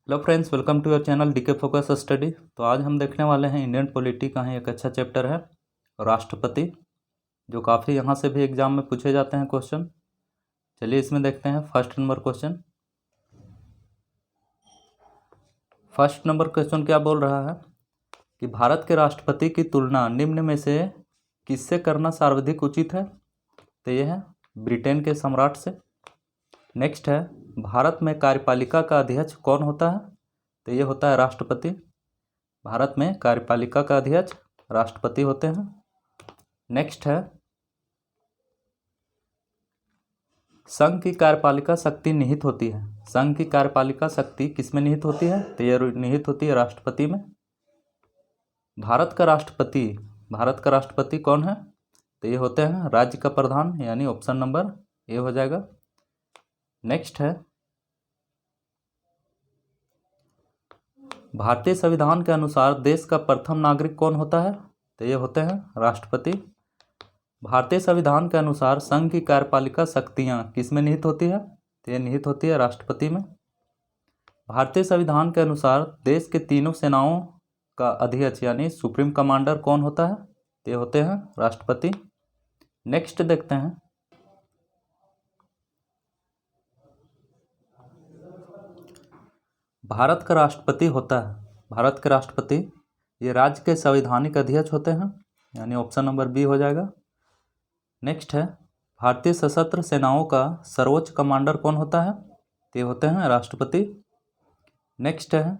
Hello friends, welcome to your channel DK focus study. तो आज हम देखने वाले हैं इंडियन पॉलिटी का ही एक अच्छा चैप्टर है राष्ट्रपति, जो काफ़ी यहाँ से भी एग्जाम में पूछे जाते हैं क्वेश्चन। चलिए इसमें देखते हैं first number question. First number question क्या बोल रहा है कि भारत के राष्ट्रपति की तुलना निम्न में से किससे करना सर्वाधिक उचित है। तो ये है ब्रिटेन के सम्राट से। नेक्स्ट है भारत में कार्यपालिका का अध्यक्ष कौन होता है। तो ये होता है राष्ट्रपति। भारत में कार्यपालिका का अध्यक्ष राष्ट्रपति होते हैं। नेक्स्ट है संघ की कार्यपालिका शक्ति निहित होती है। संघ की कार्यपालिका शक्ति किसमें निहित होती है। तो ये निहित होती है राष्ट्रपति में। भारत का राष्ट्रपति कौन है। तो ये होते हैं राज्य का प्रधान, यानी ऑप्शन नंबर ए हो जाएगा। नेक्स्ट है भारतीय संविधान के अनुसार देश का प्रथम नागरिक कौन होता है। तो ये होते हैं राष्ट्रपति। भारतीय संविधान के अनुसार संघ की कार्यपालिका शक्तियां किसमें निहित होती है। तो ये निहित होती है राष्ट्रपति में। भारतीय संविधान के अनुसार देश के तीनों सेनाओं का अध्यक्ष यानी सुप्रीम कमांडर कौन होता है। तो ये होते हैं राष्ट्रपति। नेक्स्ट देखते हैं भारत का राष्ट्रपति होता है। भारत के राष्ट्रपति ये राज्य के संवैधानिक अध्यक्ष होते हैं, यानी ऑप्शन नंबर बी हो जाएगा। नेक्स्ट है भारतीय सशस्त्र सेनाओं का सर्वोच्च कमांडर कौन होता है। तो ये होते हैं राष्ट्रपति। नेक्स्ट है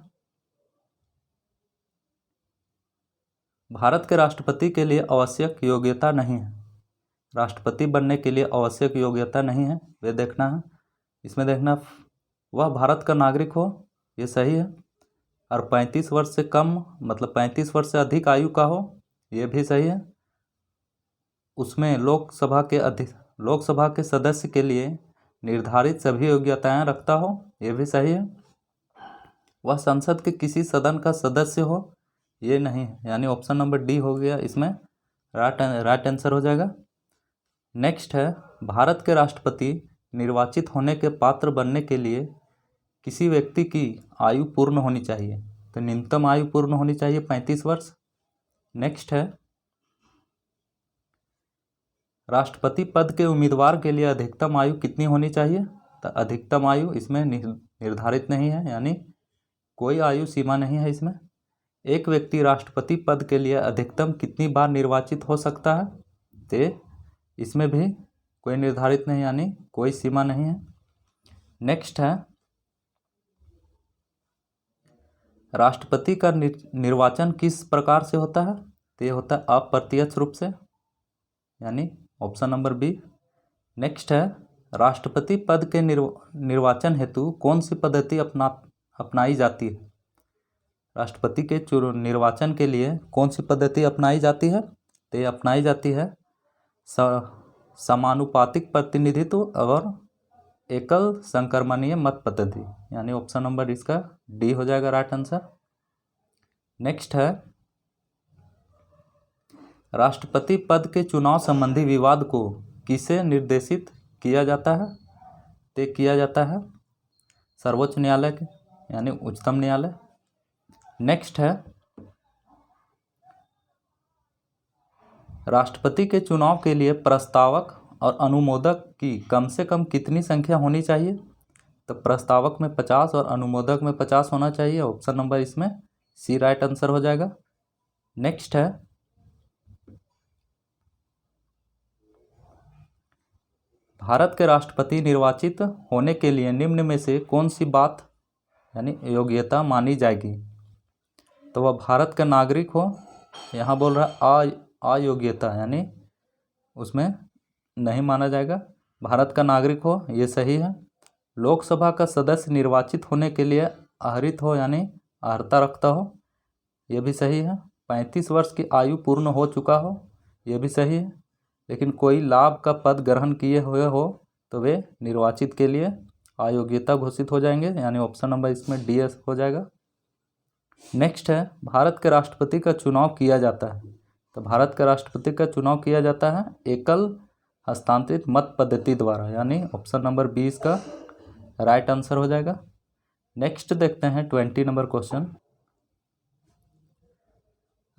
भारत के राष्ट्रपति के लिए आवश्यक योग्यता नहीं है। राष्ट्रपति बनने के लिए आवश्यक योग्यता नहीं है, वे देखना है। इसमें देखना वह भारत का नागरिक हो, ये सही है। और 35 वर्ष से कम मतलब 35 वर्ष से अधिक आयु का हो, ये भी सही है। उसमें लोकसभा के सदस्य के लिए निर्धारित सभी योग्यताएं रखता हो, ये भी सही है। वह संसद के किसी सदन का सदस्य हो, ये नहीं है, यानी ऑप्शन नंबर डी हो गया इसमें राइट आंसर हो जाएगा। नेक्स्ट है भारत के राष्ट्रपति निर्वाचित होने के पात्र बनने के लिए किसी व्यक्ति की आयु पूर्ण होनी चाहिए। तो न्यूनतम आयु पूर्ण होनी चाहिए 35 वर्ष। नेक्स्ट है राष्ट्रपति पद के उम्मीदवार के लिए अधिकतम आयु कितनी होनी चाहिए। तो अधिकतम आयु इसमें निर्धारित नहीं है, यानी कोई आयु सीमा नहीं है इसमें। एक व्यक्ति राष्ट्रपति पद के लिए अधिकतम कितनी बार निर्वाचित हो सकता है। तो इसमें भी कोई निर्धारित नहीं, यानी कोई सीमा नहीं है। नेक्स्ट है राष्ट्रपति का निर्वाचन किस प्रकार से होता है। तो ये होता है अप्रत्यक्ष रूप से, यानी ऑप्शन नंबर बी। नेक्स्ट है राष्ट्रपति पद के निर्वाचन हेतु कौन सी पद्धति अपनाई जाती है। राष्ट्रपति के निर्वाचन के लिए कौन सी पद्धति अपनाई जाती है। तो ये अपनाई जाती है समानुपातिक प्रतिनिधित्व और एकल संक्रमणीय मत पद्धति, यानी ऑप्शन नंबर इसका डी हो जाएगा राइट आंसर। नेक्स्ट है राष्ट्रपति पद के चुनाव संबंधी विवाद को किसे निर्देशित किया जाता है। तो किया जाता है सर्वोच्च न्यायालय के, यानी उच्चतम न्यायालय। नेक्स्ट है राष्ट्रपति के चुनाव के लिए प्रस्तावक और अनुमोदक की कम से कम कितनी संख्या होनी चाहिए। तो प्रस्तावक में 50 और अनुमोदक में 50 होना चाहिए, ऑप्शन नंबर इसमें सी राइट आंसर हो जाएगा। नेक्स्ट है भारत के राष्ट्रपति निर्वाचित होने के लिए निम्न में से कौन सी बात यानी योग्यता मानी जाएगी। तो वह भारत का नागरिक हो, यहाँ बोल रहा है अयोग्यता, यानी उसमें नहीं माना जाएगा। भारत का नागरिक हो, ये सही है। लोकसभा का सदस्य निर्वाचित होने के लिए आहरित हो, यानी अर्हता रखता हो, ये भी सही है। 35 वर्ष की आयु पूर्ण हो चुका हो, ये भी सही है। लेकिन कोई लाभ का पद ग्रहण किए हुए हो तो वे निर्वाचित के लिए अयोग्यता घोषित हो जाएंगे, यानी ऑप्शन नंबर इसमें डी हो जाएगा। नेक्स्ट है भारत के राष्ट्रपति का चुनाव किया जाता है। तो भारत के राष्ट्रपति का चुनाव किया जाता है एकल हस्तांतरित मत पद्धति द्वारा, यानी ऑप्शन नंबर बी इसका राइट आंसर हो जाएगा। नेक्स्ट देखते हैं 20 नंबर क्वेश्चन।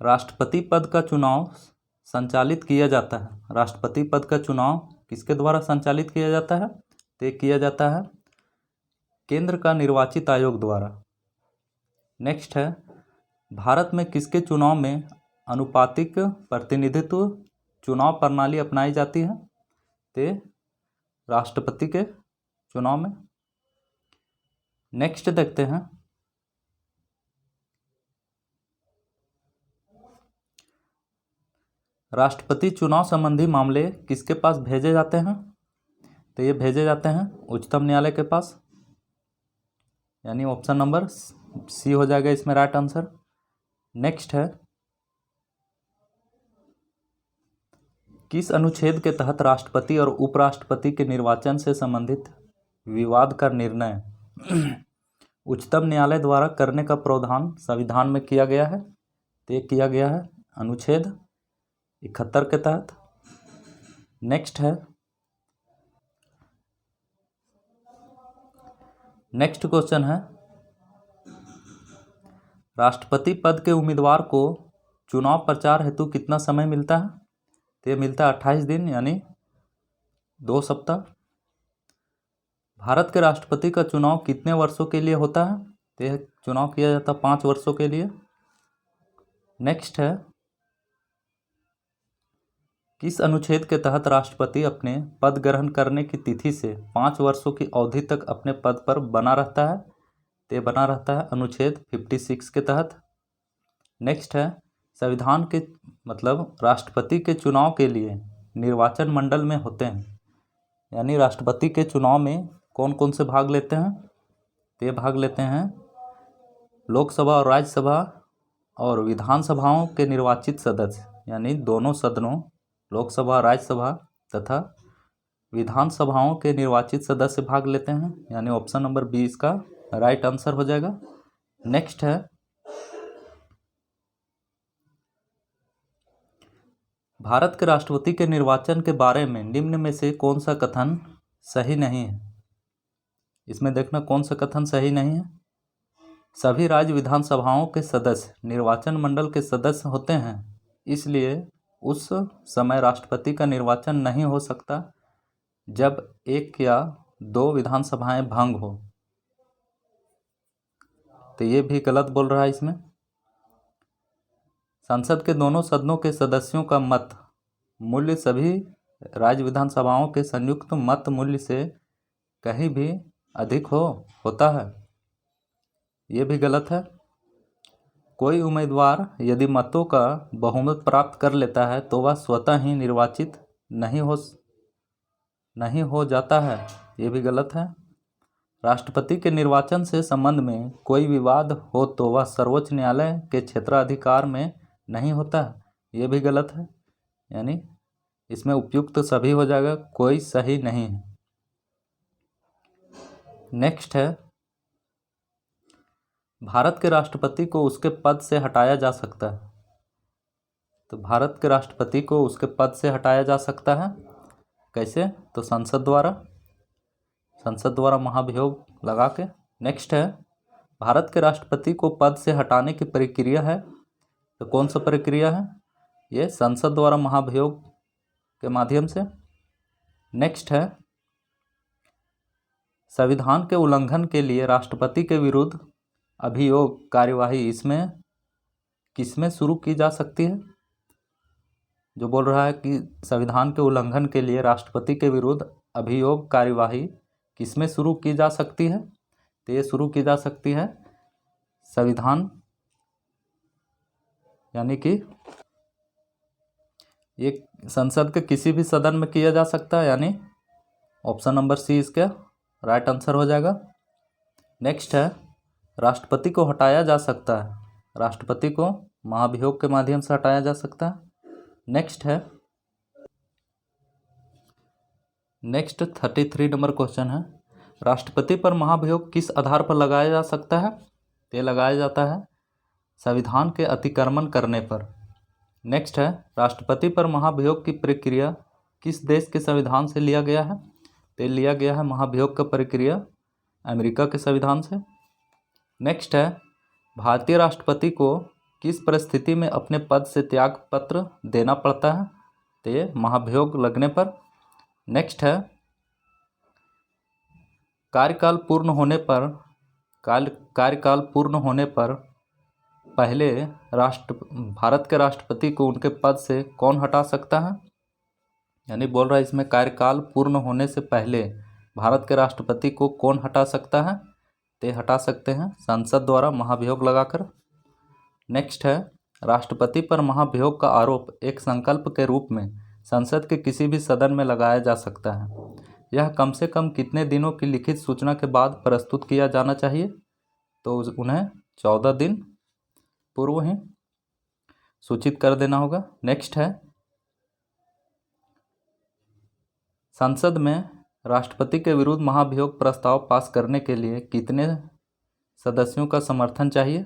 राष्ट्रपति पद का चुनाव संचालित किया जाता है। राष्ट्रपति पद का चुनाव किसके द्वारा संचालित किया जाता है? तो किया जाता है केंद्र का निर्वाचित आयोग द्वारा। नेक्स्ट है, भारत में किसके चुनाव में अनुपातिक प्रतिनिधित्व चुनाव प्रणाली अपनाई जाती है? तो राष्ट्रपति के चुनाव में। नेक्स्ट देखते हैं, राष्ट्रपति चुनाव संबंधी मामले किसके पास भेजे जाते हैं? तो ये भेजे जाते हैं उच्चतम न्यायालय के पास, यानी ऑप्शन नंबर सी हो जाएगा इसमें राइट आंसर। नेक्स्ट है, किस अनुच्छेद के तहत राष्ट्रपति और उपराष्ट्रपति के निर्वाचन से संबंधित विवाद का निर्णय उच्चतम न्यायालय द्वारा करने का प्रावधान संविधान में किया गया है? तो ये किया गया है अनुच्छेद 71 के तहत। नेक्स्ट है, नेक्स्ट क्वेश्चन है, राष्ट्रपति पद के उम्मीदवार को चुनाव प्रचार हेतु कितना समय मिलता है? तो ये मिलता है 28 दिन, यानी 2 सप्ताह। भारत के राष्ट्रपति का चुनाव कितने वर्षों के लिए होता है? तो यह चुनाव किया जाता है 5 वर्षों के लिए। नेक्स्ट है, किस अनुच्छेद के तहत राष्ट्रपति अपने पद ग्रहण करने की तिथि से 5 वर्षों की अवधि तक अपने पद पर बना रहता है? तो ये बना रहता है अनुच्छेद 56 के तहत। नेक्स्ट है, संविधान के मतलब राष्ट्रपति के चुनाव के लिए निर्वाचन मंडल में होते हैं, यानी राष्ट्रपति के चुनाव में कौन कौन से भाग लेते हैं? तो ये भाग लेते हैं लोकसभा और राज्यसभा और विधानसभाओं के निर्वाचित सदस्य, यानी दोनों सदनों लोकसभा राज्यसभा तथा विधानसभाओं के निर्वाचित सदस्य भाग लेते हैं, यानी ऑप्शन नंबर बी इसका राइट आंसर हो जाएगा। नेक्स्ट है, भारत के राष्ट्रपति के निर्वाचन के बारे में निम्न में से कौन सा कथन सही नहीं है? इसमें देखना कौन सा कथन सही नहीं है। सभी राज्य विधानसभाओं के सदस्य निर्वाचन मंडल के सदस्य होते हैं, इसलिए उस समय राष्ट्रपति का निर्वाचन नहीं हो सकता जब 1 या 2 विधानसभाएं भंग हो। तो ये भी गलत बोल रहा है इसमें। संसद के दोनों सदनों के सदस्यों का मत मूल्य सभी राज्य विधानसभाओं के संयुक्त मत मूल्य से कहीं भी अधिक होता है। ये भी गलत है। कोई उम्मीदवार यदि मतों का बहुमत प्राप्त कर लेता है तो वह स्वतः ही निर्वाचित नहीं हो जाता है। ये भी गलत है। राष्ट्रपति के निर्वाचन से संबंध में कोई विवाद हो तो वह सर्वोच्च न्यायालय के क्षेत्राधिकार में नहीं होता है। ये भी गलत है, यानी इसमें उपयुक्त सभी हो जाएगा, कोई सही नहीं है। नेक्स्ट है, भारत के राष्ट्रपति को उसके पद से हटाया जा सकता है। तो भारत के राष्ट्रपति को उसके पद से हटाया जा सकता है कैसे? तो संसद द्वारा महाभियोग लगा के। नेक्स्ट है, भारत के राष्ट्रपति को पद से हटाने की प्रक्रिया है, तो कौन सा प्रक्रिया है? ये संसद द्वारा महाभियोग के माध्यम से। नेक्स्ट है, संविधान के उल्लंघन के लिए राष्ट्रपति के विरुद्ध अभियोग कार्यवाही इसमें किसमें शुरू की जा सकती है? जो बोल रहा है कि संविधान के उल्लंघन के लिए राष्ट्रपति के विरुद्ध अभियोग कार्यवाही किसमें शुरू की जा सकती है? तो ये शुरू की जा सकती है संविधान, यानी कि ये संसद के किसी भी सदन में किया जा सकता है, यानी ऑप्शन नंबर सी इसका राइट आंसर हो जाएगा। नेक्स्ट है, राष्ट्रपति को हटाया जा सकता है, राष्ट्रपति को महाभियोग के माध्यम से हटाया जा सकता है। नेक्स्ट है, नेक्स्ट 33 नंबर क्वेश्चन है, राष्ट्रपति पर महाभियोग किस आधार पर लगाया जा सकता है? ये लगाया जाता है संविधान के अतिक्रमण करने पर। नेक्स्ट है, राष्ट्रपति पर महाभियोग की प्रक्रिया किस देश के संविधान से लिया गया है? तो लिया गया है महाभियोग का प्रक्रिया अमेरिका के संविधान से। नेक्स्ट है, भारतीय राष्ट्रपति को किस परिस्थिति में अपने पद से त्याग पत्र देना पड़ता है? तो ये महाभियोग लगने पर। नेक्स्ट है, कार्यकाल पूर्ण होने पर पहले भारत के राष्ट्रपति को उनके पद से कौन हटा सकता है? यानी बोल रहा है इसमें कार्यकाल पूर्ण होने से पहले भारत के राष्ट्रपति को कौन हटा सकता है? ते हटा सकते हैं संसद द्वारा महाभियोग लगाकर। नेक्स्ट है, राष्ट्रपति पर महाभियोग का आरोप एक संकल्प के रूप में संसद के किसी भी सदन में लगाया जा सकता है। यह कम से कम कितने दिनों की लिखित सूचना के बाद प्रस्तुत किया जाना चाहिए? तो उन्हें 14 दिन पूर्व ही सूचित कर देना होगा। नेक्स्ट है, संसद में राष्ट्रपति के विरुद्ध महाभियोग प्रस्ताव पास करने के लिए कितने सदस्यों का समर्थन चाहिए?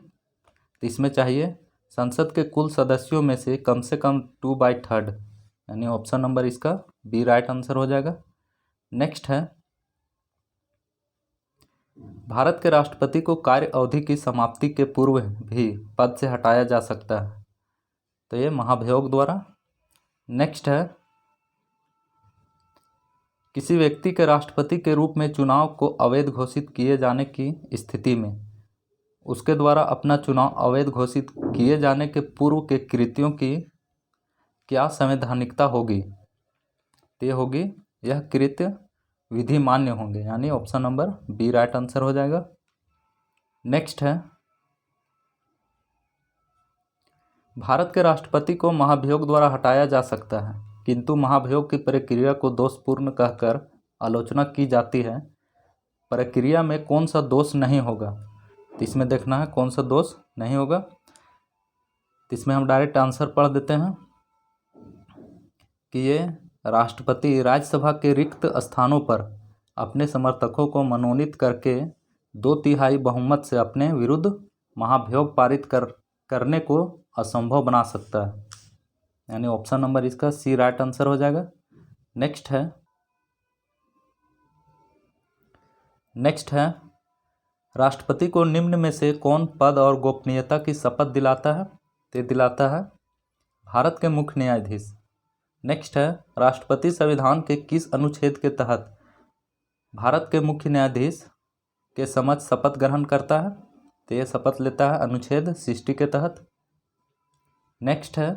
इसमें चाहिए संसद के कुल सदस्यों में से कम 2/3, यानी ऑप्शन नंबर इसका बी राइट आंसर हो जाएगा। नेक्स्ट है, भारत के राष्ट्रपति को कार्य अवधि की समाप्ति के पूर्व भी पद से हटाया जा सकता है, तो ये महाभियोग द्वारा। नेक्स्ट है, किसी व्यक्ति के राष्ट्रपति के रूप में चुनाव को अवैध घोषित किए जाने की स्थिति में उसके द्वारा अपना चुनाव अवैध घोषित किए जाने के पूर्व के कृत्यों की क्या संवैधानिकता होगी? तो होगी, यह कृत्य विधि मान्य होंगे, यानी option number B right answer हो जाएगा। नेक्स्ट है, भारत के राष्ट्रपति को महाभियोग द्वारा हटाया जा सकता है, किंतु महाभियोग की प्रक्रिया को दोषपूर्ण कहकर आलोचना की जाती है। प्रक्रिया में कौन सा दोष नहीं होगा? तो इसमें देखना है कौन सा दोष नहीं होगा। तो इसमें हम डायरेक्ट आंसर पढ़ देते हैं कि ये राष्ट्रपति राज्यसभा के रिक्त स्थानों पर अपने समर्थकों को मनोनीत करके 2/3 बहुमत से अपने विरुद्ध महाभियोग पारित करने को असंभव बना सकता है, यानी ऑप्शन नंबर इसका सी राइट आंसर हो जाएगा। नेक्स्ट है, राष्ट्रपति को निम्न में से कौन पद और गोपनीयता की शपथ दिलाता है? तो दिलाता है भारत के मुख्य न्यायाधीश। नेक्स्ट है, राष्ट्रपति संविधान के किस अनुच्छेद के तहत भारत के मुख्य न्यायाधीश के समक्ष शपथ ग्रहण करता है? तो ये शपथ लेता है अनुच्छेद 60 के तहत। नेक्स्ट है,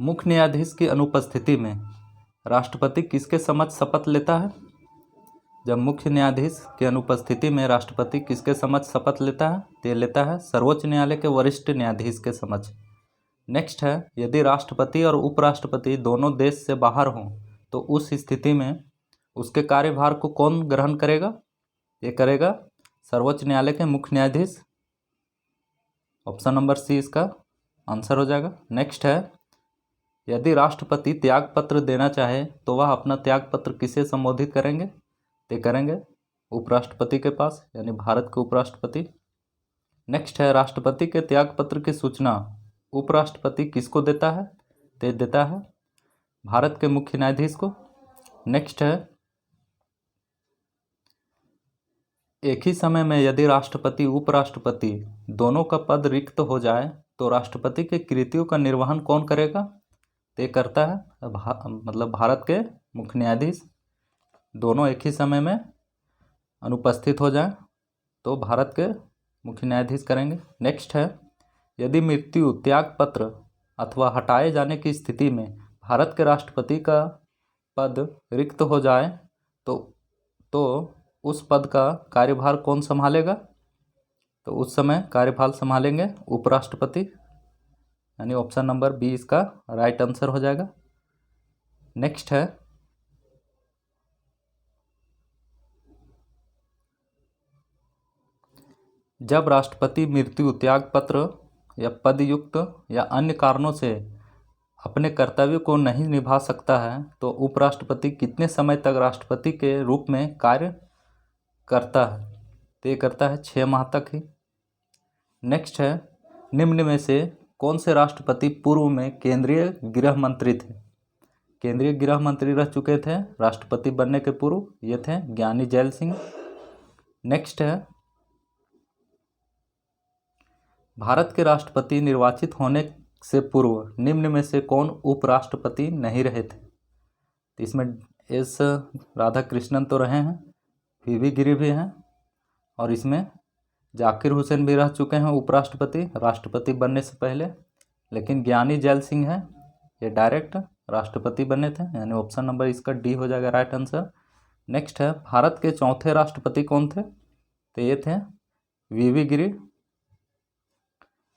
मुख्य न्यायाधीश की अनुपस्थिति में राष्ट्रपति किसके समक्ष शपथ लेता है? जब मुख्य न्यायाधीश की अनुपस्थिति में राष्ट्रपति किसके समक्ष शपथ लेता है? तो लेता है सर्वोच्च न्यायालय के वरिष्ठ न्यायाधीश के समक्ष। नेक्स्ट है, यदि राष्ट्रपति और उपराष्ट्रपति दोनों देश से बाहर हों तो उस स्थिति में उसके कार्यभार को कौन ग्रहण करेगा? ये करेगा सर्वोच्च न्यायालय के मुख्य न्यायाधीश। ऑप्शन नंबर सी इसका आंसर हो जाएगा। नेक्स्ट है, यदि राष्ट्रपति त्याग पत्र देना चाहे तो वह अपना त्याग पत्र किसे संबोधित करेंगे? तो करेंगे उपराष्ट्रपति के पास, यानी भारत के उपराष्ट्रपति। नेक्स्ट है, राष्ट्रपति के त्याग पत्र की सूचना उपराष्ट्रपति किसको देता है? तो देता है भारत के मुख्य न्यायाधीश को। नेक्स्ट है, एक ही समय में यदि राष्ट्रपति उपराष्ट्रपति दोनों का पद रिक्त हो जाए तो राष्ट्रपति के कृत्यों का निर्वहन कौन करेगा? तो करता है भारत के मुख्य न्यायाधीश। दोनों एक ही समय में अनुपस्थित हो जाए तो भारत के मुख्य न्यायाधीश करेंगे। नेक्स्ट है, यदि मृत्यु, त्याग पत्र अथवा हटाए जाने की स्थिति में भारत के राष्ट्रपति का पद रिक्त हो जाए तो उस पद का कार्यभार कौन संभालेगा? तो उस समय कार्यभार संभालेंगे उपराष्ट्रपति, यानी ऑप्शन नंबर बी इसका राइट आंसर हो जाएगा। नेक्स्ट है, जब राष्ट्रपति मृत्यु, त्याग पत्र या पदयुक्त या अन्य कारणों से अपने कर्तव्य को नहीं निभा सकता है तो उपराष्ट्रपति कितने समय तक राष्ट्रपति के रूप में कार्य करता है? तो ये करता है 6 माह तक ही। नेक्स्ट है, निम्न में से कौन से राष्ट्रपति पूर्व में केंद्रीय गृह मंत्री थे? केंद्रीय गृह मंत्री रह चुके थे राष्ट्रपति बनने के पूर्व, ये थे ज्ञानी जैल सिंह। नेक्स्ट है, भारत के राष्ट्रपति निर्वाचित होने से पूर्व निम्न में से कौन उपराष्ट्रपति नहीं रहे थे? तो इसमें एस राधाकृष्णन तो रहे हैं, वी गिरी भी हैं, और इसमें जाकिर हुसैन भी रह चुके हैं उपराष्ट्रपति राष्ट्रपति बनने से पहले। लेकिन ज्ञानी जैल सिंह है, ये डायरेक्ट राष्ट्रपति बने थे, यानी ऑप्शन नंबर इसका डी हो जाएगा राइट आंसर। नेक्स्ट है, भारत के चौथे राष्ट्रपति कौन थे? तो ये थे वी गिरी।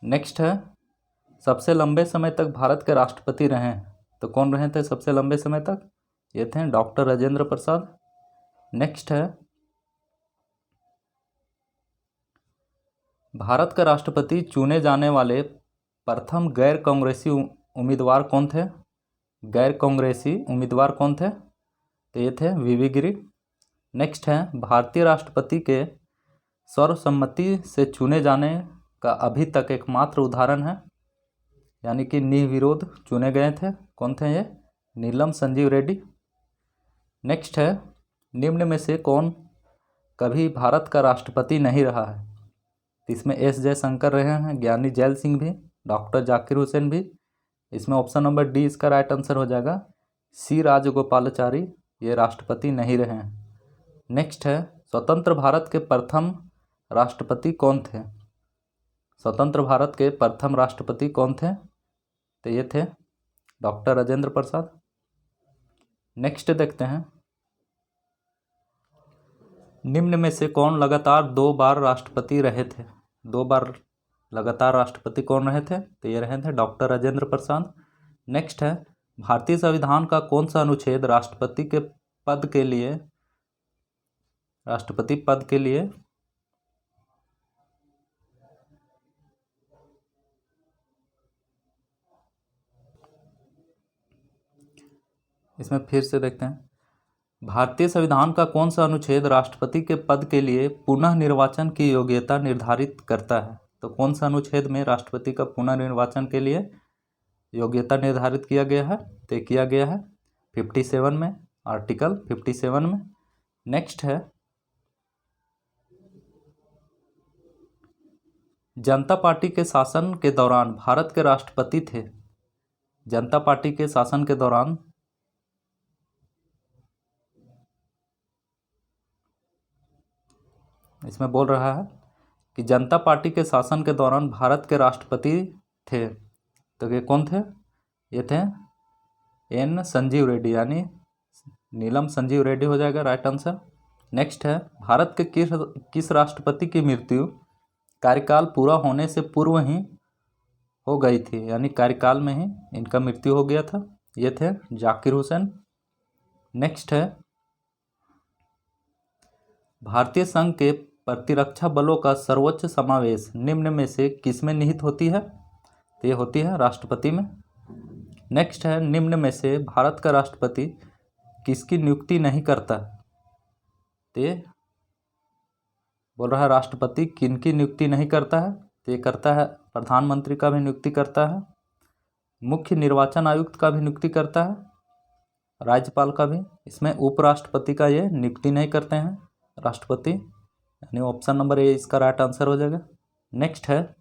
नेक्स्ट है, सबसे लंबे समय तक भारत के राष्ट्रपति रहे हैं, तो कौन रहे थे सबसे लंबे समय तक? ये थे डॉक्टर राजेंद्र प्रसाद। नेक्स्ट है, भारत का राष्ट्रपति चुने जाने वाले प्रथम गैर कांग्रेसी उम्मीदवार कौन थे? गैर कांग्रेसी उम्मीदवार कौन थे? तो ये थे वी गिरी। नेक्स्ट है, भारतीय राष्ट्रपति के सर्वसम्मति से चुने जाने का अभी तक एकमात्र उदाहरण है, यानी कि निर्विरोध चुने गए थे, कौन थे ये? नीलम संजीव रेड्डी। नेक्स्ट है, निम्न में से कौन कभी भारत का राष्ट्रपति नहीं रहा है? इसमें एस जयशंकर रहे हैं, ज्ञानी जैल सिंह भी, डॉक्टर जाकिर हुसैन भी। इसमें ऑप्शन नंबर डी इसका राइट आंसर हो जाएगा। सी राजगोपालाचारी ये राष्ट्रपति नहीं रहे हैं। नेक्स्ट है, स्वतंत्र भारत के प्रथम राष्ट्रपति कौन थे? स्वतंत्र भारत के प्रथम राष्ट्रपति कौन थे? तो ये थे डॉक्टर राजेंद्र प्रसाद। नेक्स्ट देखते हैं, निम्न में से कौन लगातार 2 बार राष्ट्रपति रहे थे? 2 बार लगातार राष्ट्रपति कौन रहे थे? तो ये रहे थे डॉक्टर राजेंद्र प्रसाद। नेक्स्ट है, भारतीय संविधान का कौन सा अनुच्छेद राष्ट्रपति पद के लिए इसमें फिर से देखते हैं, भारतीय संविधान का कौन सा अनुच्छेद राष्ट्रपति के पद के लिए पुनः निर्वाचन की योग्यता निर्धारित करता है? तो कौन सा अनुच्छेद में राष्ट्रपति का पुनः निर्वाचन के लिए योग्यता निर्धारित किया गया है? तो किया गया है 57 में, आर्टिकल 57 में। नेक्स्ट है, जनता पार्टी के शासन के दौरान भारत के राष्ट्रपति थे। जनता पार्टी के शासन के दौरान इसमें बोल रहा है कि जनता पार्टी के शासन के दौरान भारत के राष्ट्रपति थे, तो ये कौन थे? ये थे एन संजीव रेड्डी, यानी नीलम संजीव रेड्डी हो जाएगा राइट आंसर। नेक्स्ट है, भारत के किस राष्ट्रपति की मृत्यु कार्यकाल पूरा होने से पूर्व ही हो गई थी, यानी कार्यकाल में ही इनका मृत्यु हो गया था? ये थे जाकिर हुसैन। नेक्स्ट है, भारतीय संघ के प्रतिरक्षा बलों का सर्वोच्च समावेश निम्न में से किसमें निहित होती है? तो ये होती है राष्ट्रपति में। नेक्स्ट है, निम्न में से भारत का राष्ट्रपति किसकी नियुक्ति नहीं करता? तो ये बोल रहा है राष्ट्रपति किनकी नियुक्ति नहीं करता है? तो ये करता है प्रधानमंत्री का भी नियुक्ति करता है, मुख्य निर्वाचन आयुक्त का भी नियुक्ति करता है, राज्यपाल का भी। इसमें उपराष्ट्रपति का ये नियुक्ति नहीं करते हैं राष्ट्रपति, यानी ऑप्शन नंबर ए इसका राइट आंसर हो जाएगा। नेक्स्ट है,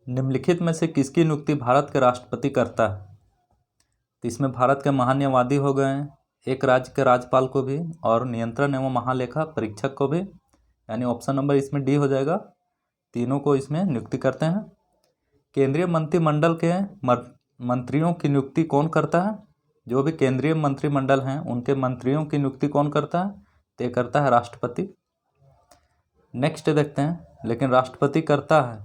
निम्नलिखित में से किसकी नियुक्ति भारत के राष्ट्रपति करता है? तो इसमें भारत के महान्यायवादी हो गए, एक राज्य के राज्यपाल को भी, और नियंत्रण एवं महालेखा परीक्षक को भी, यानी ऑप्शन नंबर इसमें डी हो जाएगा। तीनों को इसमें नियुक्ति करते हैं। केंद्रीय मंत्रिमंडल के मंत्रियों की नियुक्ति कौन करता है? जो भी केंद्रीय मंत्रिमंडल हैं उनके मंत्रियों की नियुक्ति कौन करता है? तय करता है राष्ट्रपति। नेक्स्ट देखते हैं, लेकिन राष्ट्रपति करता है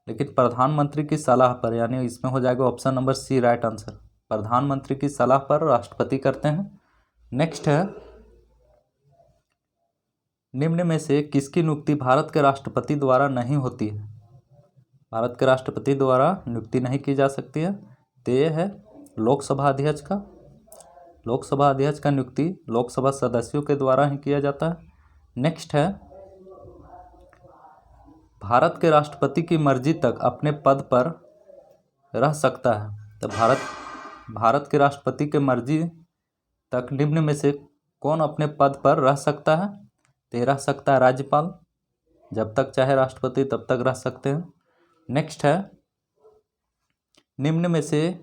लेकिन प्रधानमंत्री की सलाह पर, यानी इसमें हो जाएगा option number C right answer. प्रधानमंत्री की सलाह पर राष्ट्रपति करते हैं। नेक्स्ट है, निम्न में से किसकी नियुक्ति भारत के राष्ट्रपति द्वारा नहीं होती है? भारत के राष्ट्रपति द्वारा नियुक्ति नहीं की जा सकती है, तो ये है लोकसभा अध्यक्ष का। लोकसभा अध्यक्ष का नियुक्ति लोकसभा सदस्यों के द्वारा ही किया जाता है। नेक्स्ट है, भारत के राष्ट्रपति की मर्जी तक अपने पद पर रह सकता है। तो भारत के राष्ट्रपति के मर्जी तक निम्न में से कौन अपने पद पर रह सकता है? तो रह सकता है राज्यपाल, जब तक चाहे राष्ट्रपति तब तक रह सकते हैं। नेक्स्ट है, निम्न में से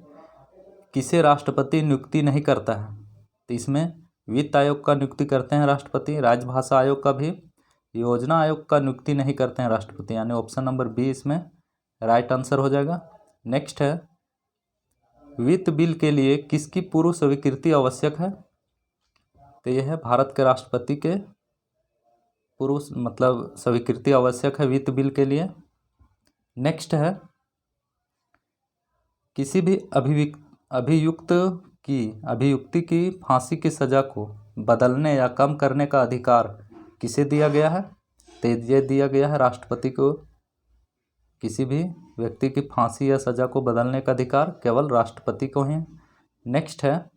किसे राष्ट्रपति नियुक्ति नहीं करता है? तो इसमें वित्त आयोग का नियुक्ति करते हैं राष्ट्रपति, राजभाषा आयोग का भी, योजना आयोग का नियुक्ति नहीं करते हैं राष्ट्रपति, यानी ऑप्शन नंबर बी इसमें राइट आंसर हो जाएगा। नेक्स्ट है, वित्त बिल के लिए किसकी पूर्व स्वीकृति आवश्यक है? तो यह है भारत के राष्ट्रपति के पूर्व स्वीकृति आवश्यक है वित्त बिल के लिए। नेक्स्ट है, किसी भी अभियुक्ति की फांसी की सजा को बदलने या कम करने का अधिकार किसे दिया गया है? तो ये दिया गया है राष्ट्रपति को। किसी भी व्यक्ति की फांसी या सजा को बदलने का अधिकार केवल राष्ट्रपति को है। नेक्स्ट है,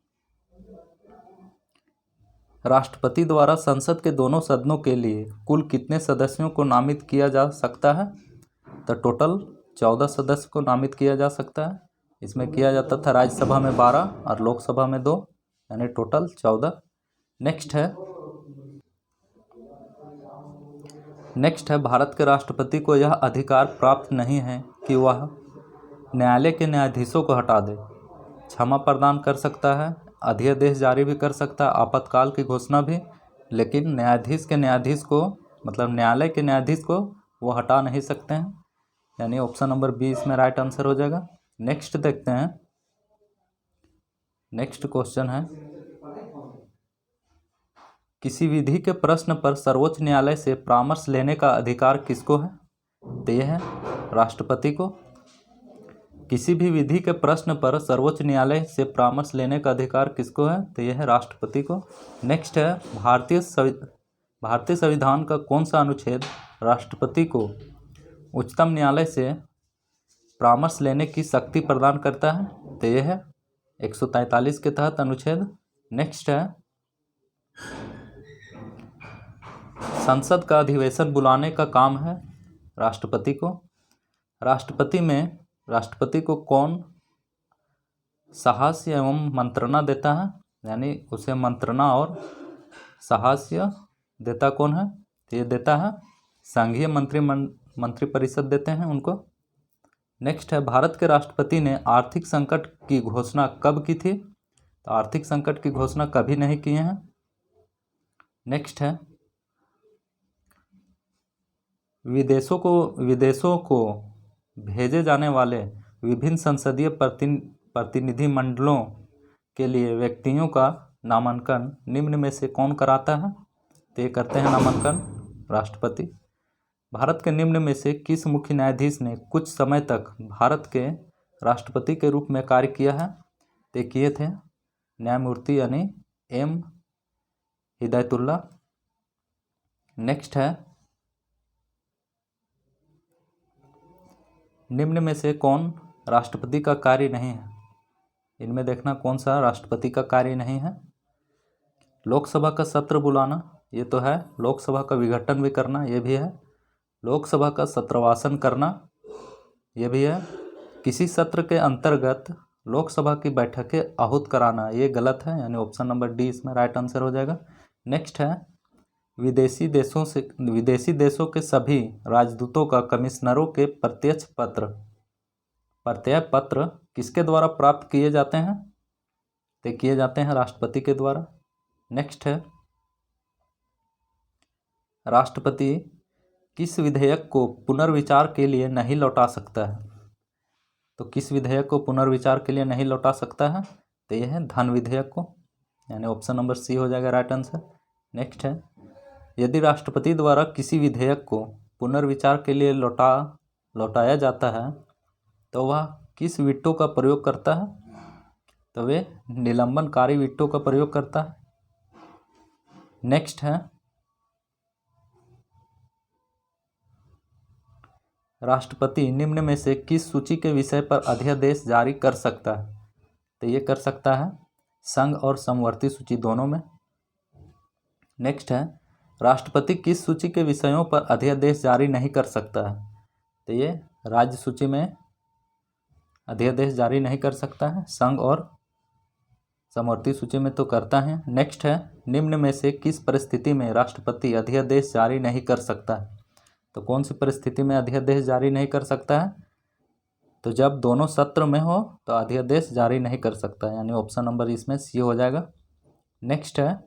राष्ट्रपति द्वारा संसद के दोनों सदनों के लिए कुल कितने सदस्यों को नामित किया जा सकता है? तो टोटल 14 सदस्य को नामित किया जा सकता है। इसमें किया जाता था राज्यसभा में 12 और लोकसभा में 2, यानी टोटल 14। नेक्स्ट है, भारत के राष्ट्रपति को यह अधिकार प्राप्त नहीं है कि वह न्यायालय के न्यायाधीशों को हटा दे, क्षमा प्रदान कर सकता है, अध्यादेश जारी भी कर सकता है, आपातकाल की घोषणा भी, लेकिन न्यायाधीश के न्यायाधीश को वो हटा नहीं सकते हैं, यानी ऑप्शन नंबर बी इसमें राइट आंसर हो जाएगा। नेक्स्ट देखते हैं, नेक्स्ट क्वेश्चन है, किसी विधि के प्रश्न पर सर्वोच्च न्यायालय से परामर्श लेने का अधिकार किसको है? तो यह है राष्ट्रपति को। किसी भी विधि के प्रश्न पर सर्वोच्च न्यायालय से परामर्श लेने का अधिकार किसको है? तो यह है राष्ट्रपति को। नेक्स्ट है, भारतीय संविधान का कौन सा अनुच्छेद राष्ट्रपति को उच्चतम न्यायालय से परामर्श लेने की शक्ति प्रदान करता है? तो यह है 143 के तहत अनुच्छेद। नेक्स्ट है, संसद का अधिवेशन बुलाने का काम है राष्ट्रपति को। राष्ट्रपति को कौन साहस्य एवं मंत्रणा देता है? यानी उसे मंत्रणा और साहस्य देता कौन है? तो ये देता है संघीय मंत्रिपरिषद देते हैं उनको। नेक्स्ट है, भारत के राष्ट्रपति ने आर्थिक संकट की घोषणा कब की थी? तो आर्थिक संकट की घोषणा कभी नहीं किए हैं। नेक्स्ट है, विदेशों को भेजे जाने वाले विभिन्न संसदीय प्रतिनिधि मंडलों के लिए व्यक्तियों का नामांकन निम्न में से कौन कराता है? तो ये करते हैं नामांकन राष्ट्रपति। भारत के निम्न में से किस मुख्य न्यायाधीश ने कुछ समय तक भारत के राष्ट्रपति के रूप में कार्य किया है? तो किए थे न्यायमूर्ति यानी एम हिदायतुल्ला। नेक्स्ट है, निम्न में से कौन राष्ट्रपति का कार्य नहीं है? इनमें देखना कौन सा राष्ट्रपति का कार्य नहीं है। लोकसभा का सत्र बुलाना, ये तो है। लोकसभा का विघटन भी करना, ये भी है। लोकसभा का सत्रवासन करना, ये भी है। किसी सत्र के अंतर्गत लोकसभा की बैठकें आहूत कराना, ये गलत है, यानी ऑप्शन नंबर डी इसमें राइट आंसर हो जाएगा। नेक्स्ट है, विदेशी देशों के सभी राजदूतों का कमिश्नरों के प्रत्यय पत्र किसके द्वारा प्राप्त किए जाते हैं? तो किए जाते हैं राष्ट्रपति के द्वारा। नेक्स्ट है, राष्ट्रपति किस विधेयक को पुनर्विचार के लिए नहीं लौटा सकता है? तो किस विधेयक को पुनर्विचार के लिए नहीं लौटा सकता है? तो यह है धन विधेयक को, यानी ऑप्शन नंबर सी हो जाएगा राइट आंसर। नेक्स्ट है, यदि राष्ट्रपति द्वारा किसी विधेयक को पुनर्विचार के लिए लौटाया जाता है तो वह किस वीटो का प्रयोग करता है? तो वे निलंबनकारी वीटो का प्रयोग करता है। नेक्स्ट है, राष्ट्रपति निम्न में से किस सूची के विषय पर अध्यादेश जारी कर सकता है? तो ये कर सकता है संघ और समवर्ती सूची दोनों में। नेक्स्ट है, राष्ट्रपति किस सूची के विषयों पर अध्यादेश जारी नहीं कर सकता है? तो ये राज्य सूची में अध्यादेश जारी नहीं कर सकता है, संघ और समवर्ती सूची में तो करता है। नेक्स्ट है, निम्न में से किस परिस्थिति में राष्ट्रपति अध्यादेश जारी नहीं कर सकता है? तो कौन सी परिस्थिति में अध्यादेश जारी नहीं कर सकता है? तो जब दोनों सत्र में हो तो अध्यादेश जारी नहीं कर सकता, यानी ऑप्शन नंबर इसमें सी हो जाएगा। नेक्स्ट है,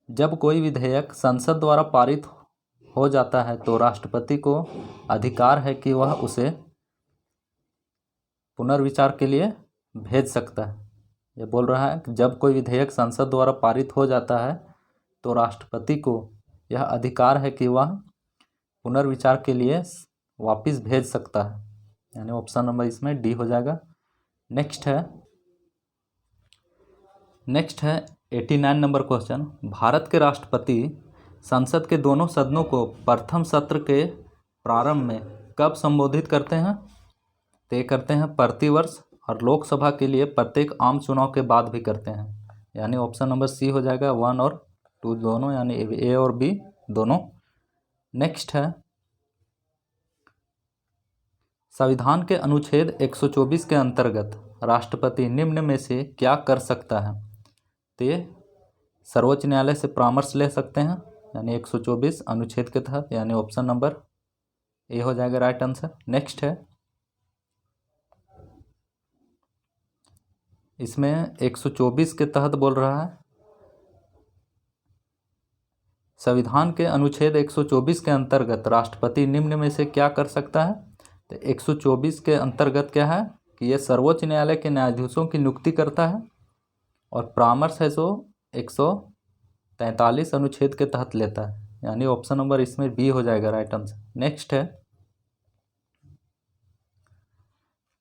जब कोई विधेयक संसद द्वारा पारित हो जाता है तो राष्ट्रपति को अधिकार है कि वह उसे पुनर्विचार के लिए भेज सकता है। यह बोल रहा है कि जब कोई विधेयक संसद द्वारा पारित हो जाता है तो राष्ट्रपति को यह अधिकार है कि वह पुनर्विचार के लिए वापस भेज सकता है, यानी ऑप्शन नंबर इसमें डी हो जाएगा। नेक्स्ट है 89 नंबर क्वेश्चन, भारत के राष्ट्रपति संसद के दोनों सदनों को प्रथम सत्र के प्रारंभ में कब संबोधित करते हैं? तय करते हैं प्रतिवर्ष, और लोकसभा के लिए प्रत्येक आम चुनाव के बाद भी करते हैं, यानी ऑप्शन नंबर सी हो जाएगा, 1 और 2 दोनों, यानी ए और बी दोनों। नेक्स्ट है, संविधान के अनुच्छेद 124 के अंतर्गत राष्ट्रपति निम्न में से क्या कर सकता है? तो ये सर्वोच्च न्यायालय से परामर्श ले सकते हैं, यानी 124 अनुच्छेद के तहत, यानी ऑप्शन नंबर ए हो जाएगा राइट आंसर। नेक्स्ट है, इसमें 124 के तहत बोल रहा है, संविधान के अनुच्छेद 124 के अंतर्गत राष्ट्रपति निम्न में से क्या कर सकता है? तो 124 के अंतर्गत क्या है कि ये सर्वोच्च न्यायालय के न्यायाधीशों की नियुक्ति करता है, और परामर्श है सो 143 अनुच्छेद के तहत लेता है, यानी ऑप्शन नंबर इसमें बी हो जाएगा राइट आंसर। नेक्स्ट है,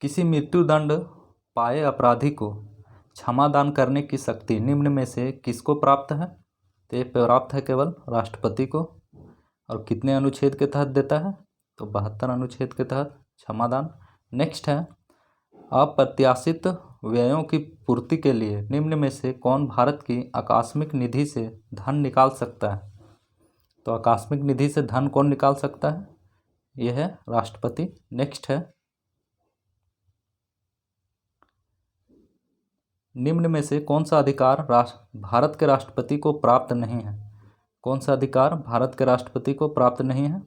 किसी मृत्युदंड पाए अपराधी को क्षमा दान करने की शक्ति निम्न में से किसको प्राप्त है? तो ये प्राप्त है केवल राष्ट्रपति को, और कितने अनुच्छेद के तहत देता है? तो 72 अनुच्छेद के तहत क्षमादान। नेक्स्ट है, अप्रत्याशित व्ययों की पूर्ति के लिए निम्न में से कौन भारत की आकस्मिक निधि से धन निकाल सकता है? तो आकस्मिक निधि से धन कौन निकाल सकता है? यह है राष्ट्रपति। नेक्स्ट है, निम्न में से कौन सा अधिकार भारत के राष्ट्रपति को प्राप्त नहीं है? कौन सा अधिकार भारत के राष्ट्रपति को प्राप्त नहीं है?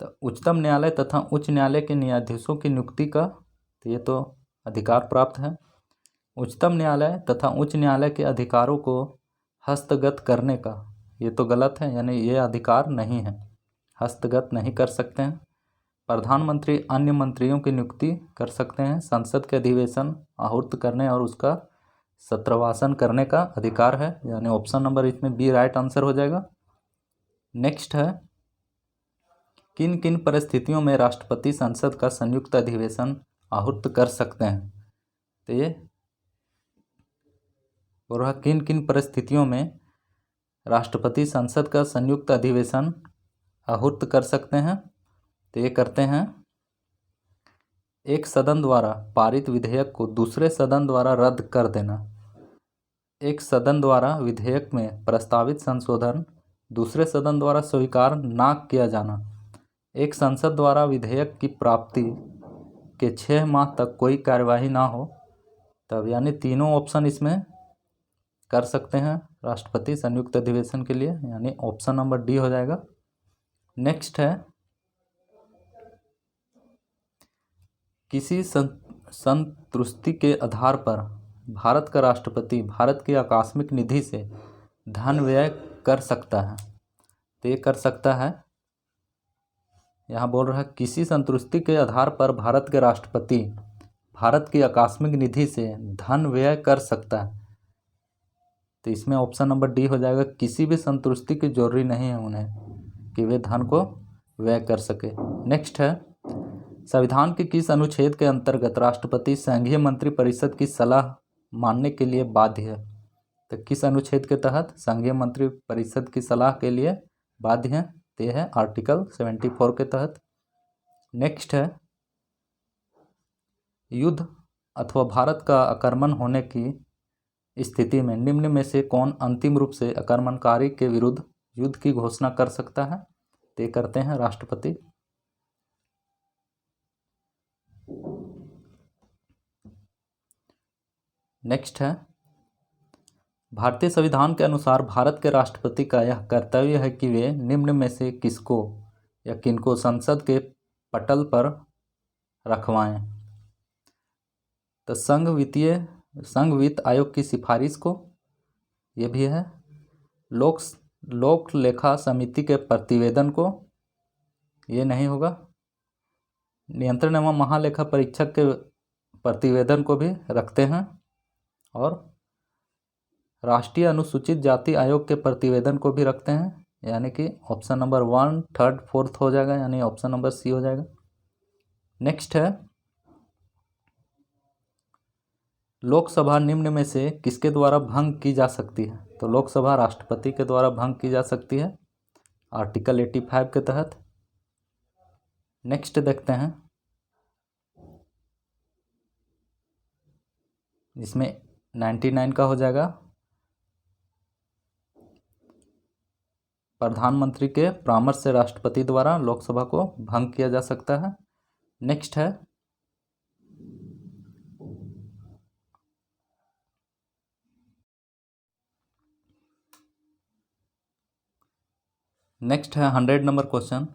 तो उच्चतम न्यायालय तथा उच्च न्यायालय के न्यायाधीशों की नियुक्ति का, तो ये तो अधिकार प्राप्त है। उच्चतम न्यायालय तथा उच्च न्यायालय के अधिकारों को हस्तगत करने का, ये तो गलत है, यानी ये अधिकार नहीं है, हस्तगत नहीं कर सकते हैं। प्रधानमंत्री अन्य मंत्रियों की नियुक्ति कर सकते हैं, संसद के अधिवेशन आहूत करने और उसका सत्रवासन करने का अधिकार है, यानी ऑप्शन नंबर इसमें बी राइट आंसर हो जाएगा। नेक्स्ट है, किन किन परिस्थितियों में राष्ट्रपति संसद का संयुक्त अधिवेशन आहूत कर सकते हैं? तो ये और वह किन किन परिस्थितियों में राष्ट्रपति संसद का संयुक्त अधिवेशन आहूत कर सकते हैं? तो ये करते हैं, एक सदन द्वारा पारित विधेयक को दूसरे सदन द्वारा रद्द कर देना, एक सदन द्वारा विधेयक में प्रस्तावित संशोधन दूसरे सदन द्वारा स्वीकार न किया जाना, एक संसद द्वारा विधेयक की प्राप्ति के 6 माह तक कोई कार्यवाही ना हो, तब यानी तीनों ऑप्शन इसमें कर सकते हैं राष्ट्रपति संयुक्त अधिवेशन के लिए, यानी ऑप्शन नंबर डी हो जाएगा। नेक्स्ट है, किसी संतुष्टि के आधार पर भारत का राष्ट्रपति भारत की आकस्मिक निधि से धन व्यय कर सकता है। तो ये कर सकता है, यहाँ बोल रहा है किसी संतुष्टि के आधार पर भारत के राष्ट्रपति भारत की आकस्मिक निधि से धन व्यय कर सकता है। तो इसमें ऑप्शन नंबर डी हो जाएगा, किसी भी संतुष्टि की जरूरी नहीं है उन्हें कि वे धन को व्यय कर सके। नेक्स्ट है, संविधान के किस अनुच्छेद के अंतर्गत राष्ट्रपति संघीय मंत्रिपरिषद की सलाह मानने के लिए बाध्य है? तो किस अनुच्छेद के तहत संघीय मंत्रिपरिषद की सलाह के लिए बाध्य है? तो यह है आर्टिकल 74 के तहत। नेक्स्ट है, युद्ध अथवा भारत का आक्रमण होने की स्थिति में निम्न में से कौन अंतिम रूप से आक्रमणकारी के विरुद्ध युद्ध की घोषणा कर सकता है? तय करते हैं राष्ट्रपति। नेक्स्ट है, भारतीय संविधान के अनुसार भारत के राष्ट्रपति का यह कर्तव्य है कि वे निम्न में से किसको या किनको संसद के पटल पर रखवाएं। तो संघ वित्त आयोग की सिफारिश को, ये भी है। लोक लेखा समिति के प्रतिवेदन को, ये नहीं होगा। नियंत्रण एवं महालेखा परीक्षक के प्रतिवेदन को भी रखते हैं। और राष्ट्रीय अनुसूचित जाति आयोग के प्रतिवेदन को भी रखते हैं, यानी कि ऑप्शन नंबर 1, 3, 4 हो जाएगा, यानी ऑप्शन नंबर सी हो जाएगा। नेक्स्ट है, लोकसभा निम्न में से किसके द्वारा भंग की जा सकती है। तो लोकसभा राष्ट्रपति के द्वारा भंग की जा सकती है, आर्टिकल 85 के तहत। नेक्स्ट देखते हैं, इसमें 99 का हो जाएगा, प्रधानमंत्री के परामर्श से राष्ट्रपति द्वारा लोकसभा को भंग किया जा सकता है। नेक्स्ट है, नेक्स्ट है 100 नंबर क्वेश्चन,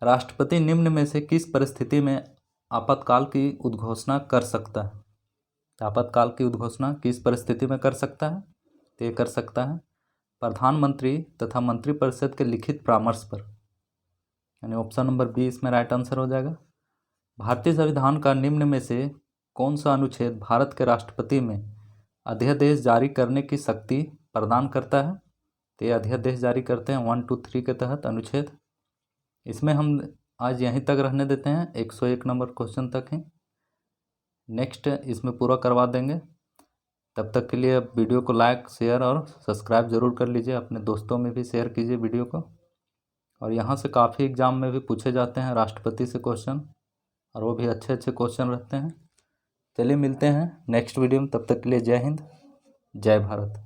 राष्ट्रपति निम्न में से किस परिस्थिति में आपातकाल की उद्घोषणा कर सकता है। आपातकाल की उद्घोषणा किस परिस्थिति में कर सकता है। तो ये कर सकता है प्रधानमंत्री तथा मंत्रिपरिषद के लिखित परामर्श पर, यानी ऑप्शन नंबर बी इसमें राइट आंसर हो जाएगा। भारतीय संविधान का निम्न में से कौन सा अनुच्छेद भारत के राष्ट्रपति में अध्यादेश जारी करने की शक्ति प्रदान करता है। तो ये अध्यादेश जारी करते हैं 1, 2, 3 के तहत अनुच्छेद। इसमें हम आज यहीं तक रहने देते हैं, 101 नंबर क्वेश्चन तक ही। नेक्स्ट इसमें पूरा करवा देंगे। तब तक के लिए अब वीडियो को लाइक, शेयर और सब्सक्राइब ज़रूर कर लीजिए, अपने दोस्तों में भी शेयर कीजिए वीडियो को। और यहाँ से काफ़ी एग्ज़ाम में भी पूछे जाते हैं राष्ट्रपति से क्वेश्चन, और वो भी अच्छे अच्छे क्वेश्चन रहते हैं। चलिए मिलते हैं नेक्स्ट वीडियो में, तब तक के लिए जय हिंद, जय भारत।